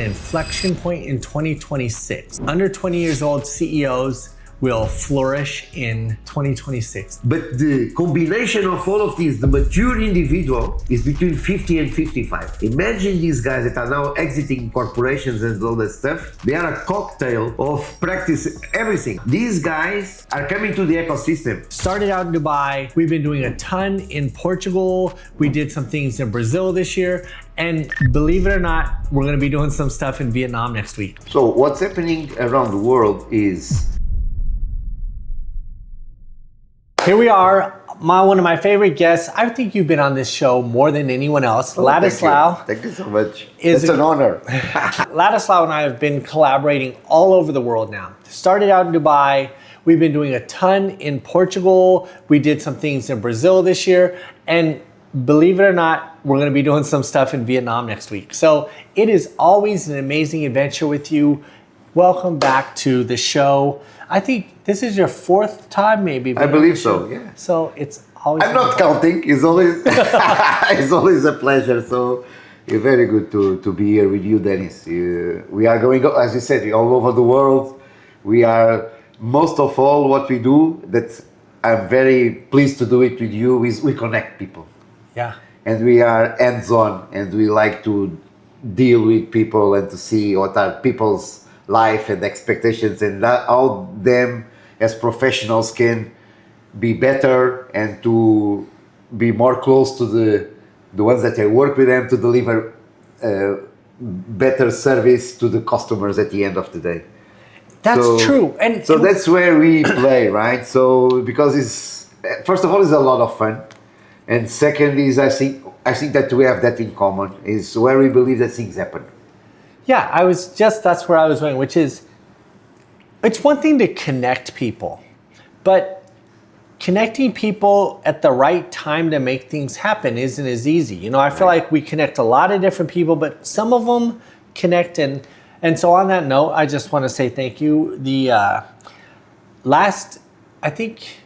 inflection point in 2026. Under 20 years old CEOs will flourish in 2026. But the combination of all of these, the mature individual is between 50 and 55. Imagine these guys that are now exiting corporations and all that stuff. They are a cocktail of practice everything. These guys are coming to the ecosystem. Started out in Dubai. We've been doing a ton in Portugal. We did some things in Brazil this year. And believe it or not, we're gonna be doing some stuff in Vietnam next week. So what's happening around the world is here we are, one of my favorite guests. I think you've been on this show more than anyone else. Ladislau. Thank you so much. It's an honor. Ladislau and I have been collaborating all over the world now. Started out in Dubai. We've been doing a ton in Portugal. We did some things in Brazil this year. And believe it or not, we're gonna be doing some stuff in Vietnam next week. So it is always an amazing adventure with you. Welcome back to the show. I think this is your fourth time maybe. I believe so, yeah. So it's always... I'm not counting, it's always it's always a pleasure. So it's very good to be here with you, Dennis. We are going, as you said, all over the world. We are, most of all what we do, that I'm very pleased to do it with you, is we connect people. Yeah. And we are hands-on, and we like to deal with people and to see what are people's life and expectations, and how them as professionals can be better and to be more close to the ones that I work with them to deliver better service to the customers at the end of the day. That's true. And so that's where we play, right? So because it's, first of all, it's a lot of fun. And second is, I think that we have that in common, is where we believe that things happen. Yeah, that's where I was going, which is, it's one thing to connect people, but connecting people at the right time to make things happen isn't as easy. You know, I feel like we connect a lot of different people, but some of them connect. And so on that note, I just want to say thank you. The I think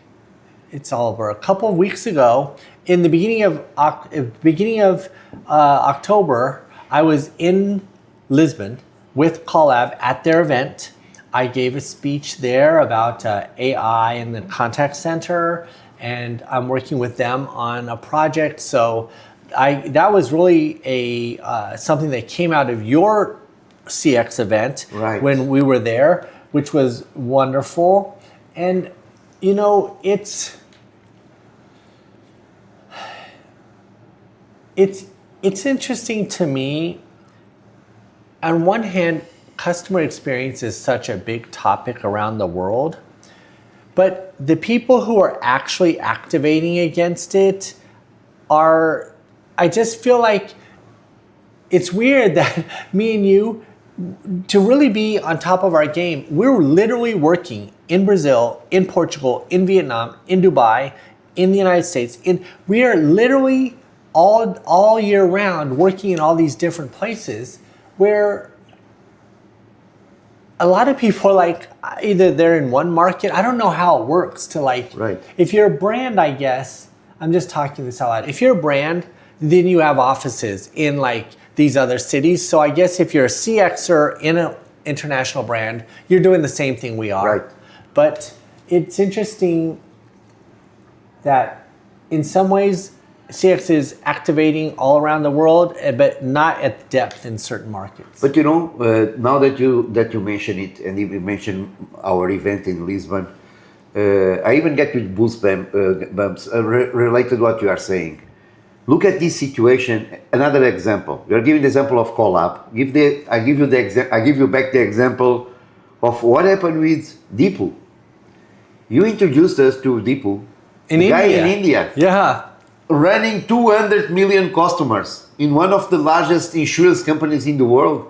it's all over, a couple of weeks ago, in the beginning of October, I was in Lisbon with Collab at their event. I gave a speech there about AI in the contact center, and I'm working with them on a project. So that was really something that came out of your CX event when we were there, which was wonderful. And you know, it's interesting to me. On one hand, customer experience is such a big topic around the world, but the people who are actually activating against it I just feel like it's weird that me and you, to really be on top of our game, we're literally working in Brazil, in Portugal, in Vietnam, in Dubai, in the United States. We are literally all year round working in all these different places, where a lot of people are like, either they're in one market. I don't know how it works to like, if you're a brand, I guess, I'm just talking this out loud. If you're a brand, then you have offices in like these other cities. So I guess if you're a CXer in an international brand, you're doing the same thing we are. Right. But it's interesting that in some ways, CX is activating all around the world, but not at depth in certain markets. But you know, now that you mention it, and you mentioned our event in Lisbon, I even get with goosebumps related to what you are saying. Look at this situation. Another example. You are giving the example of Collab. I give you back the example of what happened with Deepu. You introduced us to Deepu, guy in India. Yeah. Running 200 million customers in one of the largest insurance companies in the world.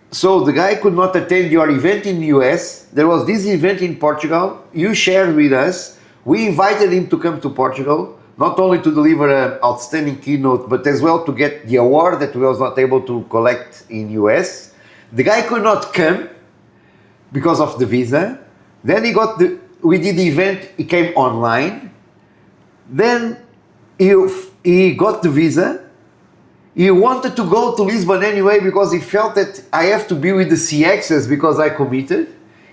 So the guy could not attend your event in the US. There was this event in Portugal. You shared with us. We invited him to come to Portugal, not only to deliver an outstanding keynote, but as well to get the award that we was not able to collect in US. The guy could not come because of the visa. Then we did the event, he came online. Then he got the visa, He wanted to go to Lisbon anyway because he felt that I have to be with the CXs because I committed.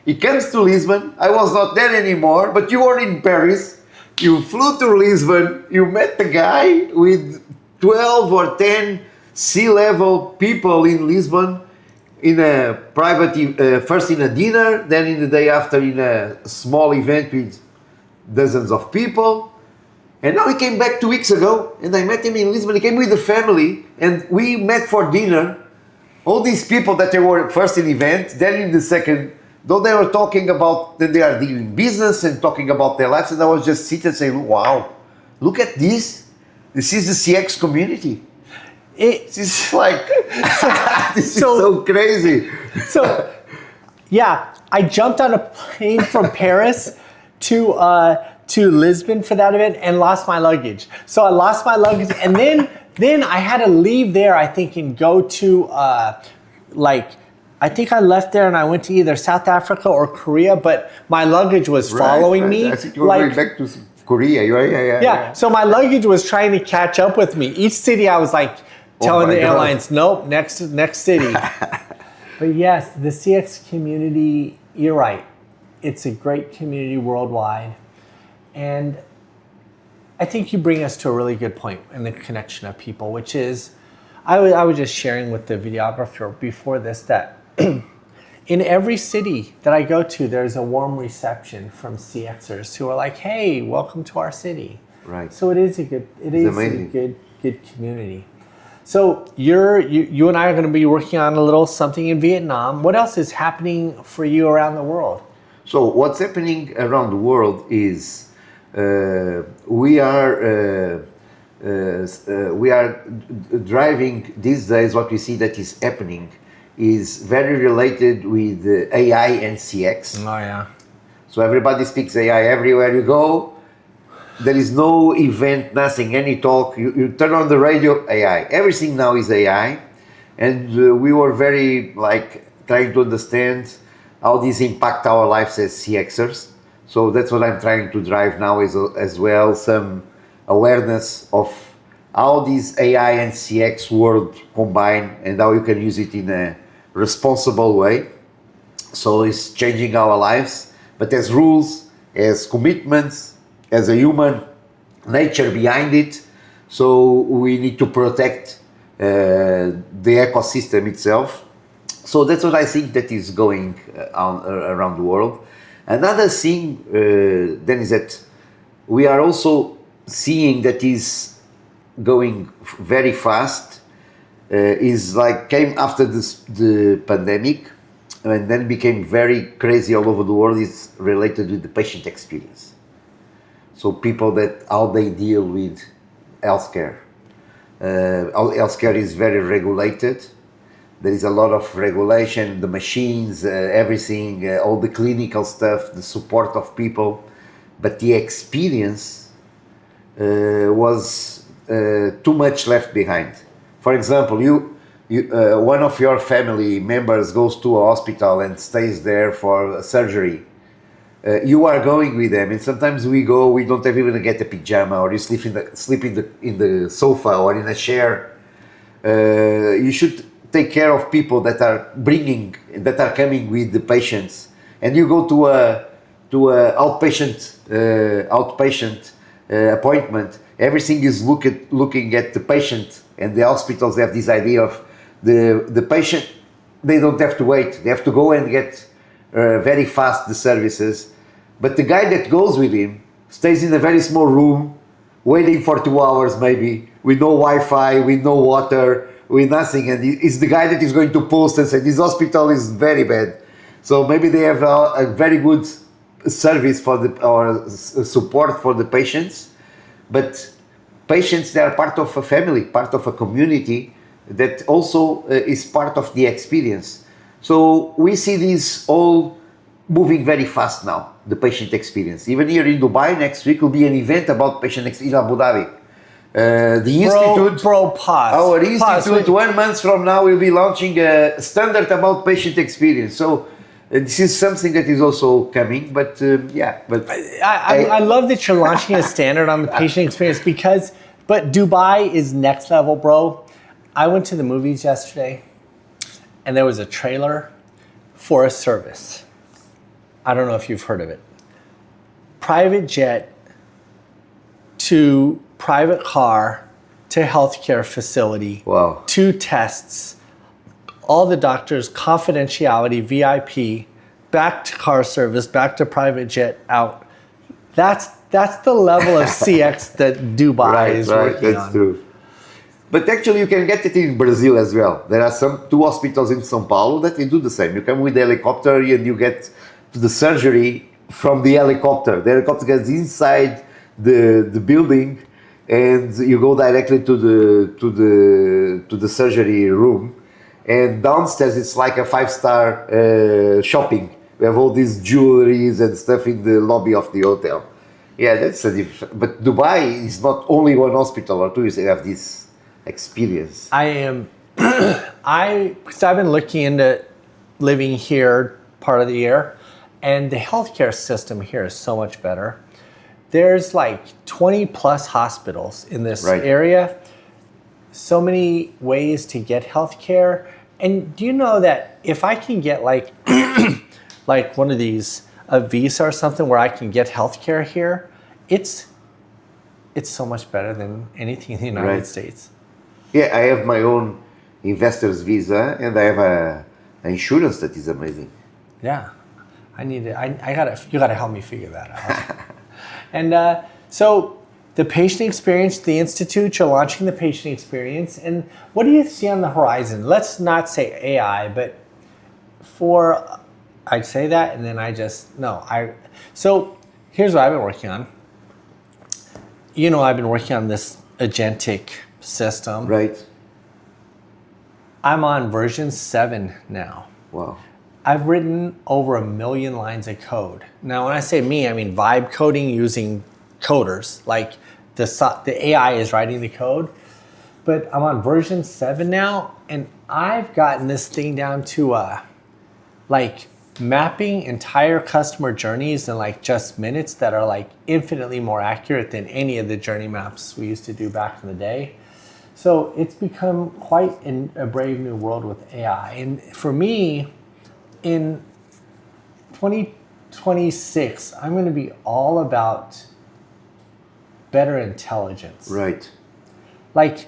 He comes to Lisbon. I was not there anymore, but you were in Paris. You flew to Lisbon. You met the guy with 12 or 10 C-level people in Lisbon in a private, first in a dinner, then in the day after in a small event with dozens of people. And now he came back 2 weeks ago, and I met him in Lisbon. He came with the family, and we met for dinner. All these people that they were first in the event, then in the second, though they were talking about that they are doing business and talking about their lives, and I was just sitting and saying, wow, look at this. This is the CX community. This is like, this is so crazy. So, yeah, I jumped on a plane from Paris to Lisbon for that event and lost my luggage. So I lost my luggage, and then I had to leave there, I think, and go to I think I left there and I went to either South Africa or Korea, but my luggage was following me. I think you were going back to Korea. Yeah. So my luggage was trying to catch up with me. Each city I was like telling the airlines, nope, next city. But yes, the CX community, you're right. It's a great community worldwide. And I think you bring us to a really good point in the connection of people, which is, I was just sharing with the videographer before this that in every city that I go to, there's a warm reception from CXers who are like, hey, welcome to our city. Right. So it is a good community. So you and I are going to be working on a little something in Vietnam. What else is happening for you around the world? So what's happening around the world is we are driving these days. What we see that is happening is very related with AI and CX. Oh yeah. So everybody speaks AI everywhere you go. There is no event, nothing, any talk. You turn on the radio, AI. Everything now is AI, and we were very trying to understand how this impact our lives as CXers. So that's what I'm trying to drive now as well, some awareness of how this AI and CX world combine and how you can use it in a responsible way. So it's changing our lives, but as rules, as commitments, as a human nature behind it. So we need to protect the ecosystem itself. So that's what I think that is going on around the world. Another thing then is that we are also seeing that is going very fast, is came after the pandemic and then became very crazy all over the world, is related with the patient experience. So people how they deal with healthcare. Healthcare is very regulated. There is a lot of regulation, the machines, everything, all the clinical stuff, the support of people. But the experience was too much left behind. For example, one of your family members goes to a hospital and stays there for a surgery. You are going with them, and sometimes we don't even get a pajama, or you sleep in the sofa or in a chair. You should take care of people that are coming with the patients, and you go to a outpatient appointment. Everything is looking at the patient, and the hospitals have this idea of the patient. They don't have to wait; they have to go and get very fast the services. But the guy that goes with him stays in a very small room, waiting for 2 hours maybe, with no Wi-Fi, with no water, with nothing, and it's the guy that is going to post and say this hospital is very bad. So maybe they have a very good service or support for the patients, but patients, they are part of a family, part of a community that also is part of the experience. So we see this all moving very fast now, the patient experience. Even here in Dubai next week will be an event about patient experience in Abu Dhabi. The institute, our institute, 1 month from now, will be launching a standard about patient experience. So this is something that is also coming. But I love that you're launching a standard on the patient experience but Dubai is next level, bro. I went to the movies yesterday, and there was a trailer for a service. I don't know if you've heard of it. Private jet to private car to healthcare facility. Wow. 2 tests. All the doctors, confidentiality, VIP, back to car service, back to private jet, out. That's the level of CX that Dubai is working that's on. true. But actually, you can get it in Brazil as well. There are 2 hospitals in São Paulo that they do the same. You come with the helicopter and you get to the surgery from the helicopter. The helicopter gets inside the building, and you go directly to the surgery room. And downstairs, it's like a 5-star shopping. We have all these jewelries and stuff in the lobby of the hotel. Yeah, that's a different. But Dubai is not only 1 hospital or 2. You have this experience. Because I've been looking into living here part of the year, and the healthcare system here is so much better. There's like 20 plus hospitals in this area. So many ways to get healthcare. And do you know that if I can get like like one of these, a visa or something where I can get healthcare here, it's so much better than anything in the United States. Yeah, I have my own investor's visa, and I have an insurance that is amazing. Yeah, you gotta help me figure that out. And so the patient experience, the Institute, you're launching the patient experience. And what do you see on the horizon? Let's not say AI, but I'd say that, and then so here's what I've been working on. You know, I've been working on this agentic system. Right. I'm on version 7 now. Wow. I've written over 1 million lines of code. Now, when I say me, I mean vibe coding using coders. Like the AI is writing the code. But I'm on version 7 now, and I've gotten this thing down to like mapping entire customer journeys in like just minutes that are like infinitely more accurate than any of the journey maps we used to do back in the day. So it's become quite a brave new world with AI. And for me, in 2026, I'm going to be all about better intelligence. Right. Like,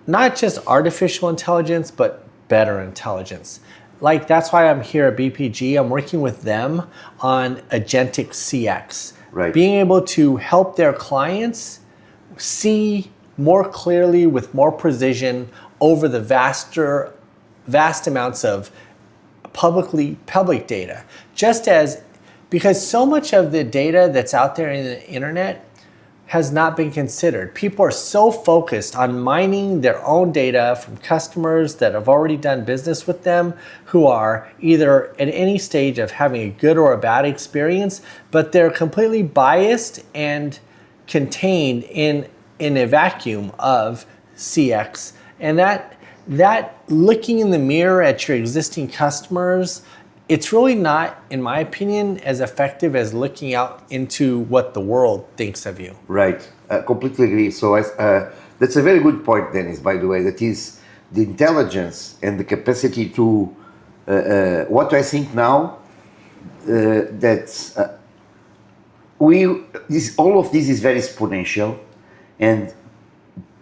not just artificial intelligence, but better intelligence. Like, that's why I'm here at BPG. I'm working with them on agentic CX. Right. Being able to help their clients see more clearly with more precision over the vast amounts of public data. Because so much of the data that's out there in the internet has not been considered. People are so focused on mining their own data from customers that have already done business with them, who are either at any stage of having a good or a bad experience, but they're completely biased and contained in a vacuum of CX. And that looking in the mirror at your existing customers, it's really not, in my opinion, as effective as looking out into what the world thinks of you. Right, completely agree. So that's a very good point, Dennis, by the way. That is the intelligence and the capacity to, what I think now, all of this is very exponential, and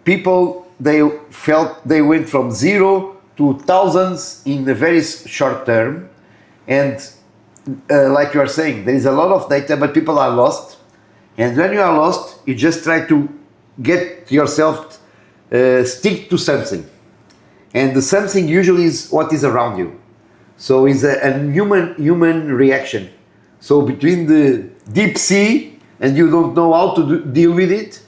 people, they felt they went from 0 to thousands in a very short term. And like you are saying, there is a lot of data, but people are lost. And when you are lost, you just try to get yourself, stick to something. And the something usually is what is around you. So it's a human reaction. So between the deep sea and you don't know how to deal with it,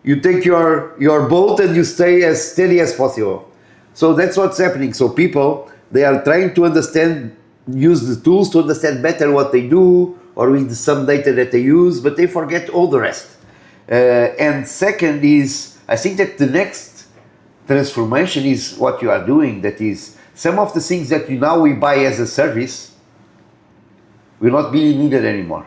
you take your boat and you stay as steady as possible. So that's what's happening. So people, they are trying to use the tools to understand better what they do, or with some data that they use, but they forget all the rest. And second is, I think that the next transformation is what you are doing. That is, some of the things that we buy as a service will not be needed anymore.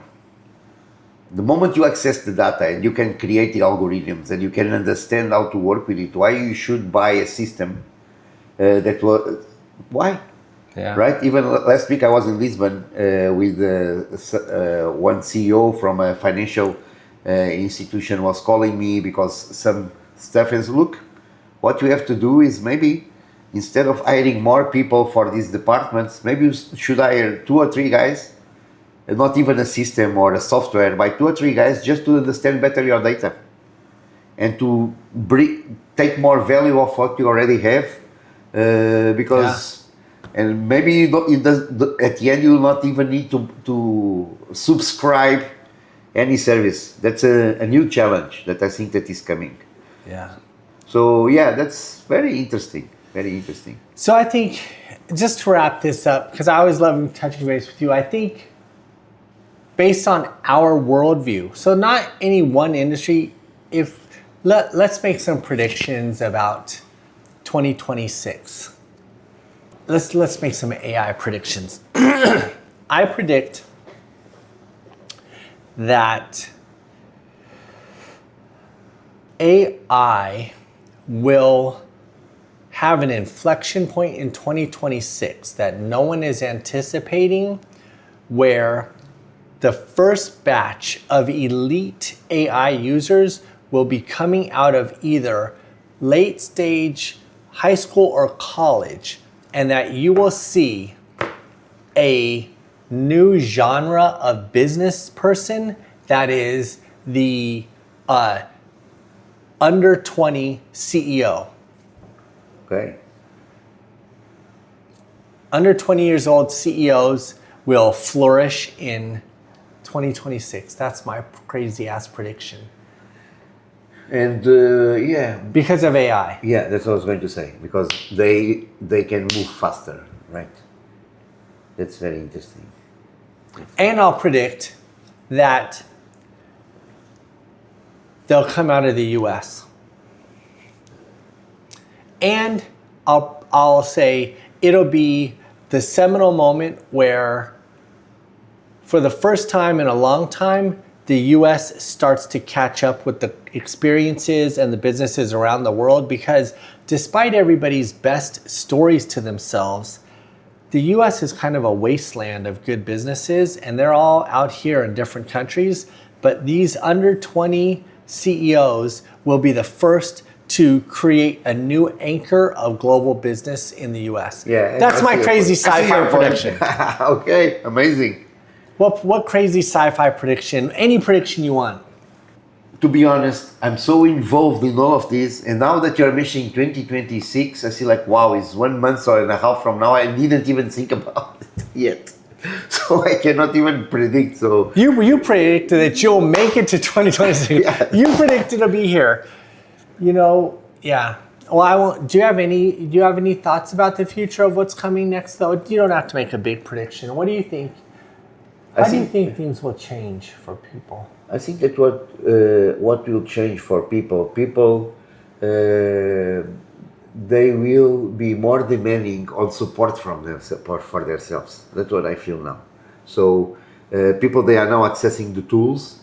The moment you access the data and you can create the algorithms and you can understand how to work with it, why you should buy a system that was why. Yeah. Right. Even last week I was in Lisbon with one CEO from a financial institution was calling me because some stuff is look. What you have to do is maybe instead of hiring more people for these departments, maybe you should hire 2 or 3 guys, and not even a system or a software, by 2 or 3 guys just to understand better your data and to take more value of what you already have because. And maybe you don't, at the end you will not even need to subscribe any service. That's a new challenge that I think that is coming. Yeah. So yeah, that's very interesting. Very interesting. So I think, just to wrap this up, because I always love touching base with you, I think based on our worldview, so not any one industry, let's make some predictions about 2026. Let's make some AI predictions. I predict that AI will have an inflection point in 2026 that no one is anticipating, where the first batch of elite AI users will be coming out of either late stage high school or college, and that you will see a new genre of business person that is the under 20 CEO. Okay. Under 20 years old CEOs will flourish in 2026. That's my crazy ass prediction. And yeah, because of AI. Yeah, that's what I was going to say. Because they can move faster, right? That's very interesting. And I'll predict that they'll come out of the US. And I'll say it'll be the seminal moment where, for the first time in a long time, the US starts to catch up with the experiences and the businesses around the world, because despite everybody's best stories to themselves, the US is kind of a wasteland of good businesses, and they're all out here in different countries. But these under 20 CEOs will be the first to create a new anchor of global business in the US. Yeah, that's my crazy sci-fi prediction. Okay, amazing. What crazy sci-fi prediction? Any prediction you want. To be honest, I'm so involved in all of this, and now that you're mentioning 2026, I see like, wow, it's 1 month or and a half from now. I didn't even think about it yet, so I cannot even predict. So you predicted that you'll make it to 2026. Yeah. You predicted it'll be here. You know, yeah. Well, I won't. Do you have any thoughts about the future of what's coming next, though? You don't have to make a big prediction. What do you think? How do you think things will change for people? I think that what will change for people, they will be more demanding on support from them for themselves. That's what I feel now. So people, they are now accessing the tools,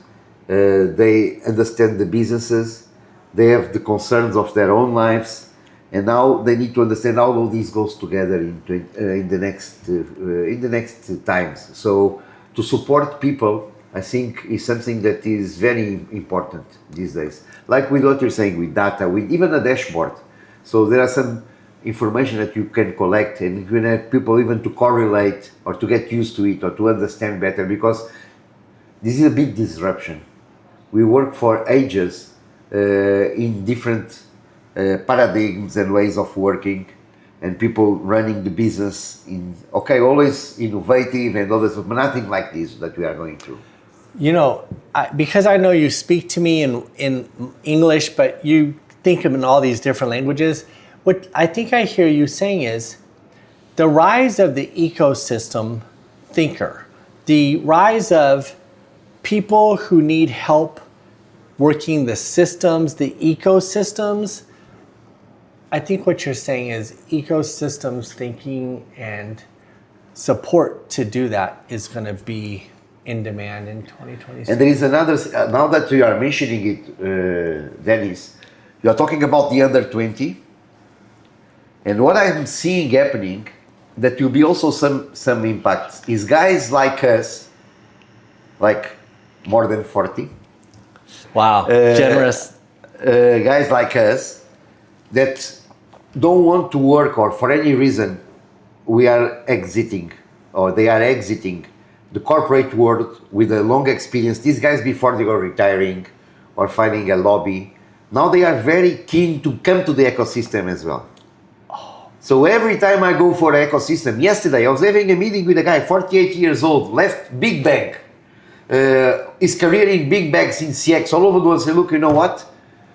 they understand the businesses, they have the concerns of their own lives, and now they need to understand how all these goes together in the next times. So to support people, I think, is something that is very important these days. Like with what you're saying with data, with even a dashboard. So there are some information that you can collect, and you can have people even to correlate or to get used to it or to understand better, because this is a big disruption. We work for ages in different paradigms and ways of working, and people running the business always innovative and all this, but nothing like this that we are going through. You know, because I know you speak to me in English, but you think of in all these different languages, what I think I hear you saying is the rise of the ecosystem thinker, the rise of people who need help working the systems, the ecosystems. I think what you're saying is ecosystems thinking and support to do that is going to be in demand in 2026. And there is another, now that you are mentioning it, Dennis, you are talking about the under 20. And what I'm seeing happening, that will be also some impacts, is guys like us, like more than 40. Wow, generous. Guys like us that don't want to work, or for any reason we are exiting, or they are exiting the corporate world with a long experience. These guys, before they were retiring or finding a lobby, now they are very keen to come to the ecosystem as well. So every time I go for the ecosystem, yesterday I was having a meeting with a guy, 48 years old, left big bank, his career in big banks in CX all over the world. Say, look, you know what?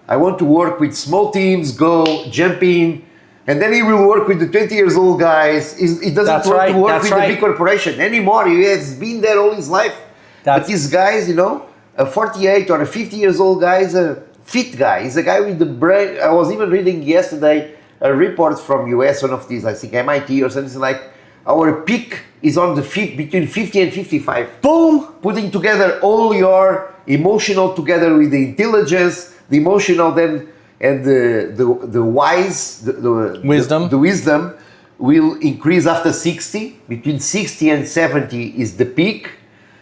I want to work with small teams, go, jump in, and then he will work with the 20 years old guys. He doesn't want to work with the big corporation anymore. He has been there all his life. But these guys, you know, a 48 or a 50 years old guy is a fit guy. He's a guy with the brain. I was even reading yesterday a report from US, one of these, I think MIT or something like, our peak is on the between 50 and 55. Boom! Putting together all your emotional together with the intelligence, the emotional then, and the wise, the wisdom will increase after 60. Between 60 and 70 is the peak.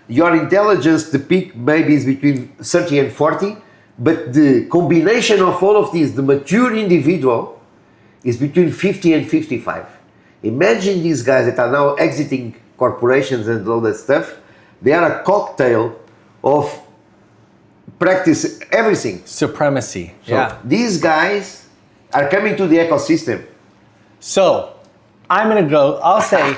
Your intelligence, the peak maybe is between 30 and 40. But the combination of all of these, the mature individual, is between 50 and 55. Imagine these guys that are now exiting corporations and all that stuff. They are a cocktail of practice everything. Supremacy. So these guys are coming to the ecosystem. So I'm going to go, I'll say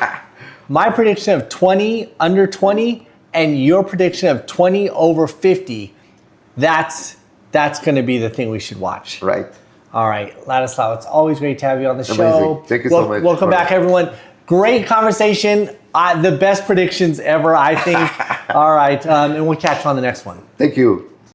my prediction of 20 under 20 and your prediction of 20 over 50. That's going to be the thing we should watch. Right. All right, Ladislau, it's always great to have you on the show. Amazing. Thank you so much. Welcome back, everyone. Great conversation. The best predictions ever, I think. All right, and we'll catch you on the next one. Thank you.